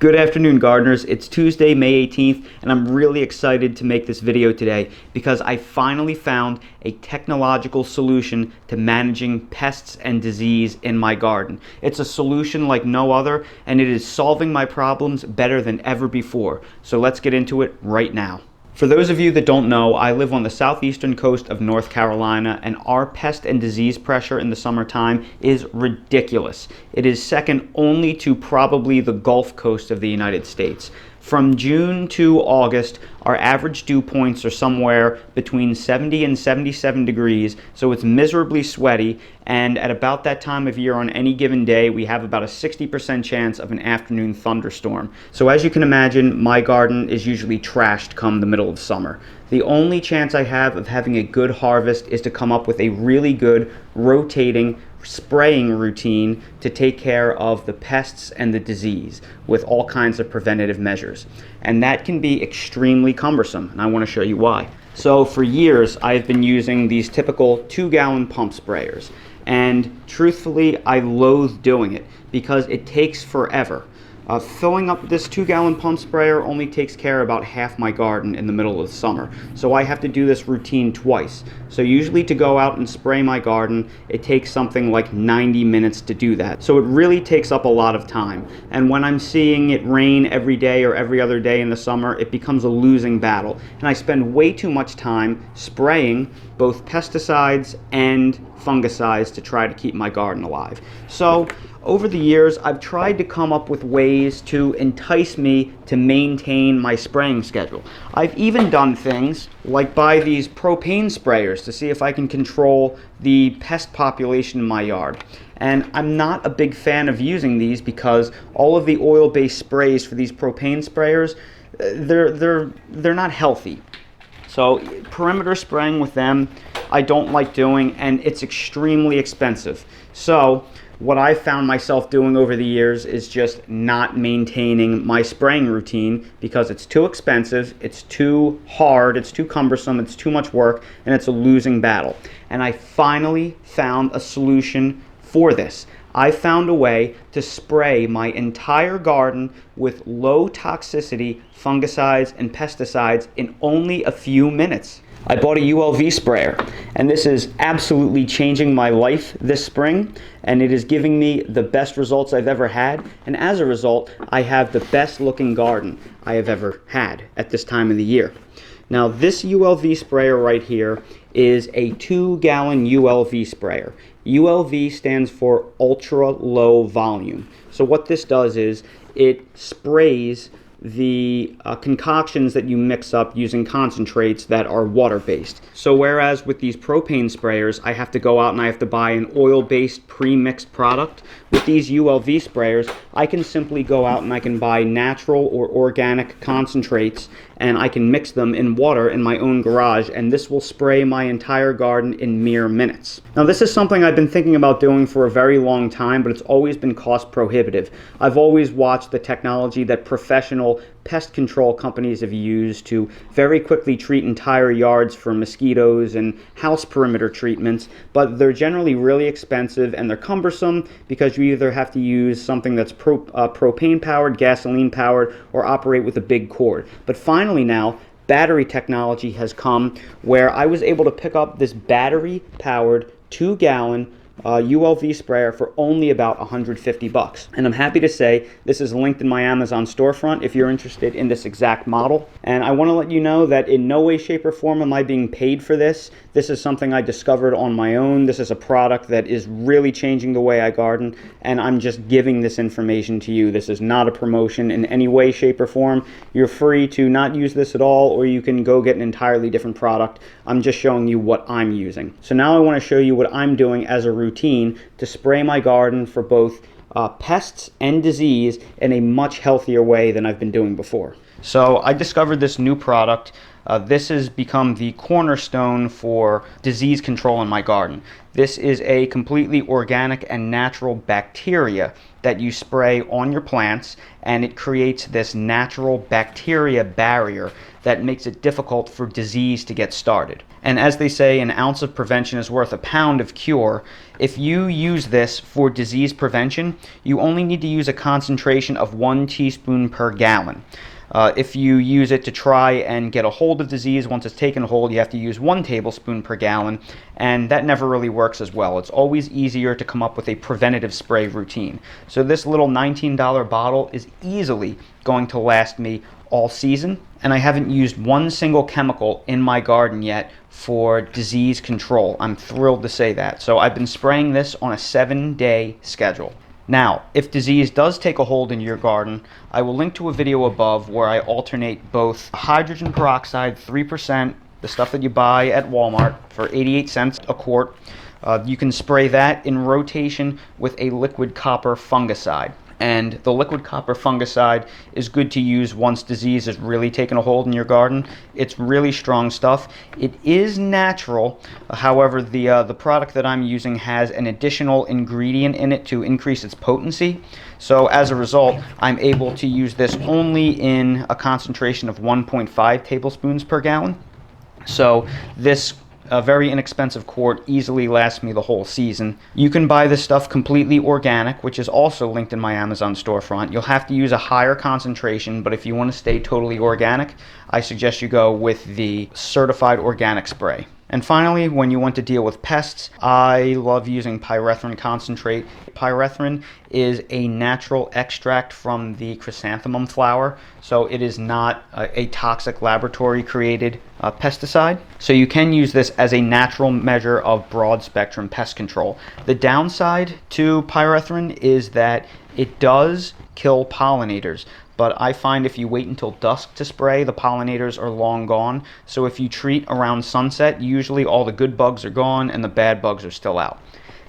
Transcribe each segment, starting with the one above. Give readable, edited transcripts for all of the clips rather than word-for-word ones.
Good afternoon, gardeners. It's Tuesday, May 18th, and I'm really excited to make this video today because I finally found a technological solution to managing pests and disease in my garden. It's a solution like no other, and it is solving my problems better than ever before. So let's get into it right now. For those of you that don't know, I live on the southeastern coast of North Carolina, and our pest and disease pressure in the summertime is ridiculous. It is second only to probably the Gulf Coast of the United States. From June to August, our average dew points are somewhere between 70 and 77 degrees, so it's miserably sweaty, and at about that time of year on any given day, we have about a 60% chance of an afternoon thunderstorm. So as you can imagine, my garden is usually trashed come the middle of summer. The only chance I have of having a good harvest is to come up with a really good rotating spraying routine to take care of the pests and the disease with all kinds of preventative measures. And that can be extremely cumbersome, and I want to show you why. So for years, I've been using these typical 2-gallon pump sprayers, and truthfully, I loathe doing it because it takes forever. Filling up this 2-gallon pump sprayer only takes care of about half my garden in the middle of the summer. So I have to do this routine twice. So usually to go out and spray my garden, it takes something like 90 minutes to do that. So it really takes up a lot of time. And when I'm seeing it rain every day or every other day in the summer, it becomes a losing battle. And I spend way too much time spraying both pesticides and fungicides to try to keep my garden alive. So over the years, I've tried to come up with ways to entice me to maintain my spraying schedule. I've even done things like buy these propane sprayers to see if I can control the pest population in my yard. And I'm not a big fan of using these because all of the oil-based sprays for these propane sprayers, they're not healthy. So perimeter spraying with them, I don't like doing, and it's extremely expensive. So what I've found myself doing over the years is just not maintaining my spraying routine because it's too expensive, it's too hard, it's too cumbersome, it's too much work, and it's a losing battle. And I finally found a solution for this. I found a way to spray my entire garden with low toxicity fungicides and pesticides in only a few minutes. I bought a ULV sprayer, and this is absolutely changing my life this spring, and it is giving me the best results I've ever had, and as a result, I have the best looking garden I have ever had at this time of the year. Now, this ULV sprayer right here is a 2-gallon ULV sprayer. ULV stands for ultra low volume. So what this does is it sprays the concoctions that you mix up using concentrates that are water-based. So whereas with these propane sprayers, I have to go out and I have to buy an oil-based pre-mixed product, with these ULV sprayers, I can simply go out and I can buy natural or organic concentrates and I can mix them in water in my own garage, and this will spray my entire garden in mere minutes. Now, this is something I've been thinking about doing for a very long time, but it's always been cost prohibitive. I've always watched the technology that professional pest control companies have used to very quickly treat entire yards for mosquitoes and house perimeter treatments, but they're generally really expensive and they're cumbersome because you either have to use something that's propane powered, gasoline powered, or operate with a big cord. But finally now, battery technology has come where I was able to pick up this battery powered 2-gallon ULV sprayer for only about $150. And I'm happy to say this is linked in my Amazon storefront if you're interested in this exact model. And I want to let you know that in no way, shape, or form am I being paid for this. This is something I discovered on my own. This is a product that is really changing the way I garden, and I'm just giving this information to you. This is not a promotion in any way, shape, or form. You're free to not use this at all, or you can go get an entirely different product. I'm just showing you what I'm using. So now I want to show you what I'm doing as a routine to spray my garden for both pests and disease in a much healthier way than I've been doing before. So I discovered this new product. This has become the cornerstone for disease control in my garden. This is a completely organic and natural bacteria that you spray on your plants, and it creates this natural bacteria barrier that makes it difficult for disease to get started. And as they say, an ounce of prevention is worth a pound of cure. If you use this for disease prevention, you only need to use a concentration of 1 teaspoon per gallon. If you use it to try and get a hold of disease, once it's taken hold, you have to use 1 tablespoon per gallon, and that never really works as well. It's always easier to come up with a preventative spray routine. So this little $19 bottle is easily going to last me all season, and I haven't used one single chemical in my garden yet for disease control. I'm thrilled to say that. So I've been spraying this on a 7-day schedule. Now, if disease does take a hold in your garden, I will link to a video above where I alternate both hydrogen peroxide 3%, the stuff that you buy at Walmart for 88 cents a quart. You can spray that in rotation with a liquid copper fungicide. And the liquid copper fungicide is good to use once disease has really taken a hold in your garden. It's really strong stuff. It is natural. However, the product that I'm using has an additional ingredient in it to increase its potency. So as a result, I'm able to use this only in a concentration of 1.5 tablespoons per gallon. So this very inexpensive quart easily lasts me the whole season. You can buy this stuff completely organic, which is also linked in my Amazon storefront. You'll have to use a higher concentration, but if you want to stay totally organic, I suggest you go with the certified organic spray. And finally, when you want to deal with pests, I love using pyrethrin concentrate. Pyrethrin is a natural extract from the chrysanthemum flower, so it is not a toxic laboratory-created pesticide. So you can use this as a natural measure of broad-spectrum pest control. The downside to pyrethrin is that it does kill pollinators. But I find if you wait until dusk to spray, the pollinators are long gone. So if you treat around sunset, usually all the good bugs are gone and the bad bugs are still out.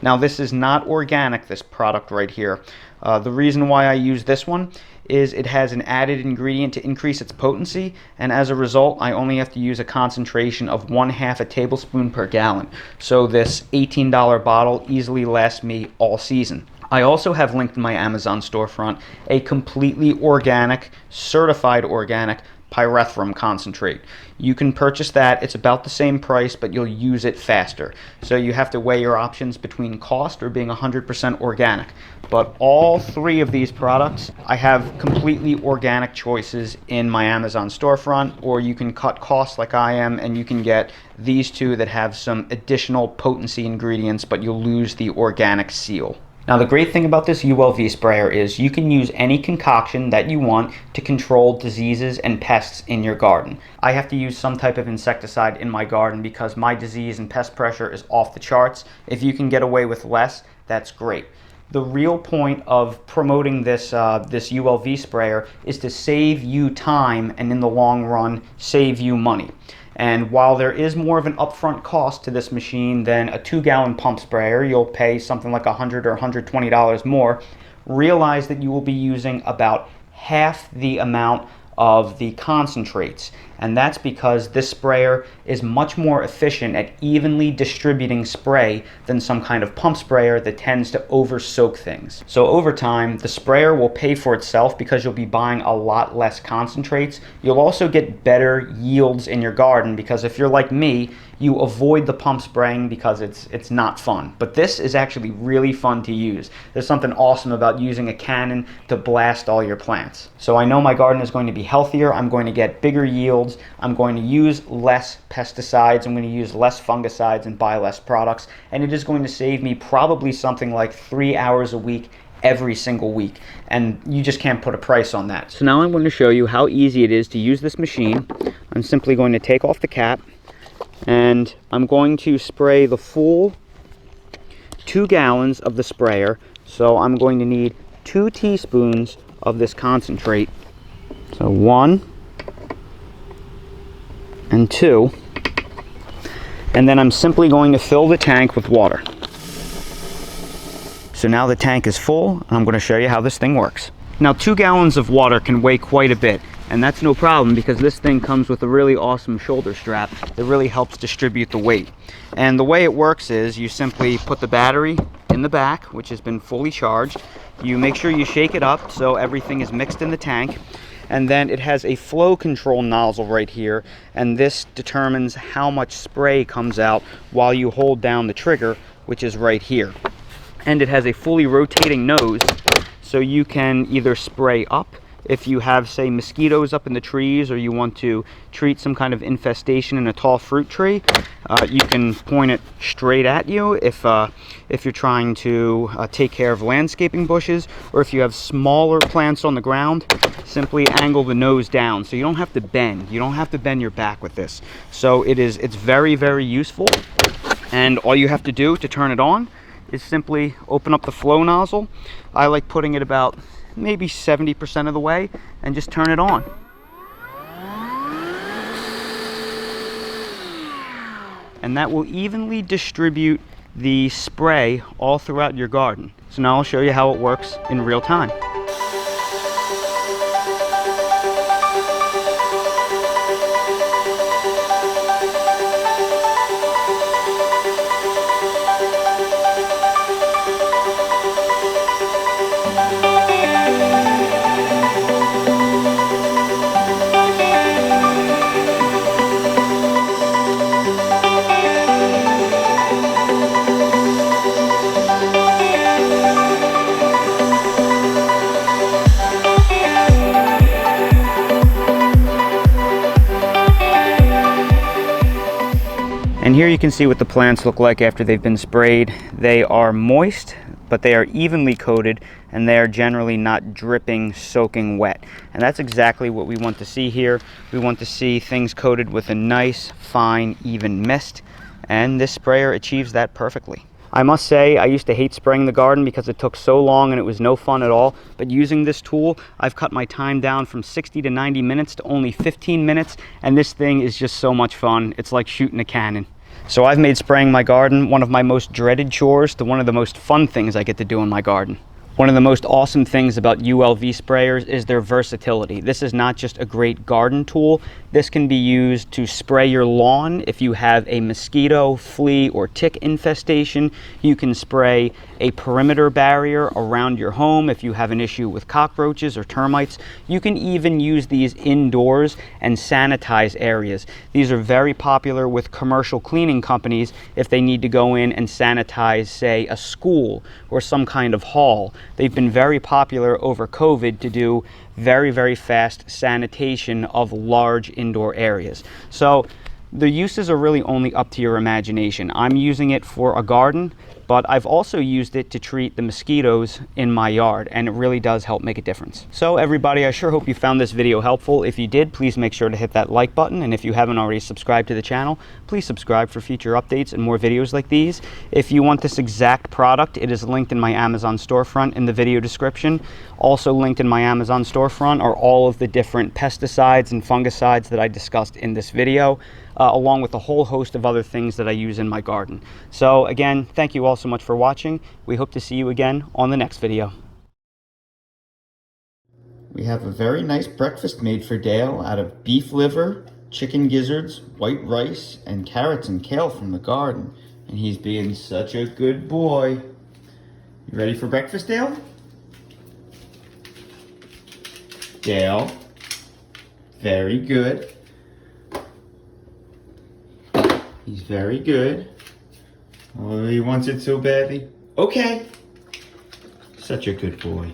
Now this is not organic, this product right here. The reason why I use this one is it has an added ingredient to increase its potency, and as a result I only have to use a concentration of 1/2 tablespoon per gallon. So this $18 bottle easily lasts me all season. I also have linked in my Amazon storefront a completely organic, certified organic pyrethrum concentrate. You can purchase that. It's about the same price, but you'll use it faster. So you have to weigh your options between cost or being 100% organic. But all 3 of these products, I have completely organic choices in my Amazon storefront, or you can cut costs like I am and you can get these 2 that have some additional potency ingredients, but you'll lose the organic seal. Now the great thing about this ULV sprayer is you can use any concoction that you want to control diseases and pests in your garden. I have to use some type of insecticide in my garden because my disease and pest pressure is off the charts. If you can get away with less, that's great. The real point of promoting this ULV sprayer is to save you time and in the long run save you money. And while there is more of an upfront cost to this machine than a 2-gallon pump sprayer, you'll pay something like $100 or $120 more, realize that you will be using about half the amount of the concentrates. And that's because this sprayer is much more efficient at evenly distributing spray than some kind of pump sprayer that tends to over soak things. So over time, the sprayer will pay for itself because you'll be buying a lot less concentrates. You'll also get better yields in your garden because if you're like me, you avoid the pump spraying because it's not fun. But this is actually really fun to use. There's something awesome about using a cannon to blast all your plants. So I know my garden is going to be healthier. I'm going to get bigger yields. I'm going to use less pesticides. I'm going to use less fungicides and buy less products. And it is going to save me probably something like 3 hours a week every single week, and you just can't put a price on that. So now I'm going to show you how easy it is to use this machine. I'm simply going to take off the cap and I'm going to spray the full 2 gallons of the sprayer. So I'm going to need 2 teaspoons of this concentrate. So 1 and 2. And then I'm simply going to fill the tank with water. So now the tank is full, and I'm going to show you how this thing works. Now 2 gallons of water can weigh quite a bit. And that's no problem because this thing comes with a really awesome shoulder strap that really helps distribute the weight. And the way it works is you simply put the battery in the back, which has been fully charged. You make sure you shake it up so everything is mixed in the tank. And then it has a flow control nozzle right here, and this determines how much spray comes out while you hold down the trigger, which is right here. And it has a fully rotating nose, so you can either spray up if you have, say, mosquitoes up in the trees, or you want to treat some kind of infestation in a tall fruit tree. You can point it straight at you if you're trying to take care of landscaping bushes, or if you have smaller plants on the ground, simply angle the nose down, so you don't have to bend. You don't have to bend your back with this. So it's very, very useful, and all you have to do to turn it on is simply open up the flow nozzle. I like putting it about maybe 70% of the way and just turn it on. And that will evenly distribute the spray all throughout your garden. So now I'll show you how it works in real time. And here you can see what the plants look like after they've been sprayed. They are moist, but they are evenly coated, and they are generally not dripping, soaking wet. And that's exactly what we want to see here. We want to see things coated with a nice, fine, even mist, and this sprayer achieves that perfectly. I must say, I used to hate spraying the garden because it took so long and it was no fun at all. But using this tool, I've cut my time down from 60 to 90 minutes to only 15 minutes. And this thing is just so much fun. It's like shooting a cannon. So I've made spraying my garden one of my most dreaded chores to one of the most fun things I get to do in my garden. One of the most awesome things about ULV sprayers is their versatility. This is not just a great garden tool. This can be used to spray your lawn if you have a mosquito, flea, or tick infestation. You can spray a perimeter barrier around your home if you have an issue with cockroaches or termites. You can even use these indoors and sanitize areas. These are very popular with commercial cleaning companies if they need to go in and sanitize, say, a school or some kind of hall. They've been very popular over COVID to do very, very fast sanitation of large indoor areas. So the uses are really only up to your imagination. I'm using it for a garden, but I've also used it to treat the mosquitoes in my yard, and it really does help make a difference. So everybody, I sure hope you found this video helpful. If you did, please make sure to hit that like button, and if you haven't already subscribed to the channel, please subscribe for future updates and more videos like these. If you want this exact product, it is linked in my Amazon storefront in the video description. Also linked in my Amazon storefront are all of the different pesticides and fungicides that I discussed in this video, along with a whole host of other things that I use in my garden. So again, thank you all so much for watching. We hope to see you again on the next video. We have a very nice breakfast made for Dale out of beef liver, chicken gizzards, white rice, and carrots and kale from the garden. And he's being such a good boy. You ready for breakfast, Dale? Dale. Very good. He's very good. Oh, he wants it so badly. Okay. Such a good boy.